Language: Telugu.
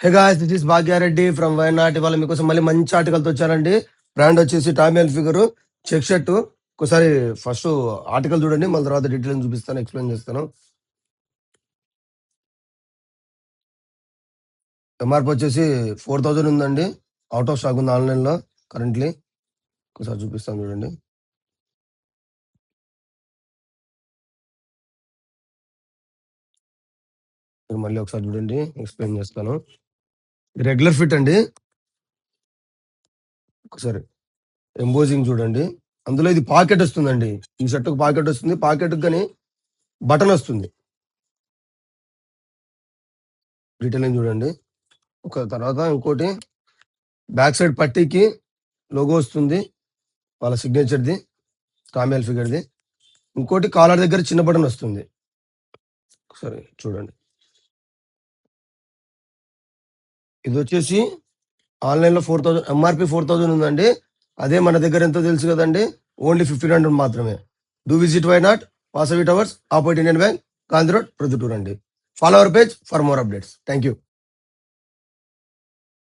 Hey guys, this is Bhagya Reddy from why not. ఇవాళ మీకోసం మళ్ళీ మంచి ఆర్టికల్తో వచ్చానండి. బ్రాండ్ వచ్చేసి టామీ హిల్ఫిగర్ చెక్ షర్ట్. ఒకసారి ఫస్ట్ ఆర్టికల్ చూడండి, మళ్ళీ తర్వాత డీటెయిల్ చూపిస్తాను, ఎక్స్ప్లెయిన్ చేస్తాను. ఎంఆర్పి వచ్చేసి 4000 ఉందండి. అవుట్ ఆఫ్ స్టాక్ ఉంది ఆన్లైన్లో కరెంట్లీ. ఒకసారి చూపిస్తాను చూడండి. మీరు మళ్ళీ ఒకసారి చూడండి, ఎక్స్ప్లెయిన్ చేస్తాను. రెగ్యులర్ ఫిట్ అండి. ఒకసారి ఎంబోజింగ్ చూడండి. అందులో ఇది పాకెట్ వస్తుందండి. ఈ షర్ట్కు పాకెట్ వస్తుంది, పాకెట్ కానీ బటన్ వస్తుంది. డీటెయిలింగ్ చూడండి. ఒక తర్వాత ఇంకోటి బ్యాక్ సైడ్ పట్టీకి లోగో వస్తుంది, వాళ్ళ సిగ్నేచర్ది, టామీ హిల్ఫిగర్ది. ఇంకోటి కాలర్ దగ్గర చిన్న బటన్ వస్తుంది. సరే చూడండి. ఇది వచ్చేసి ఆన్లైన్లో 4000, ఎంఆర్పి 4000 ఉందండి. అదే మన దగ్గర ఎంతో తెలుసు కదండి, ఓన్లీ 1500 మాత్రమే. డూ విజిట్ వై నాట్, పాసవి towers, opposite Indian bank, Gandhi road, Proddatur అండి. Follow our page for more updates. Thank you.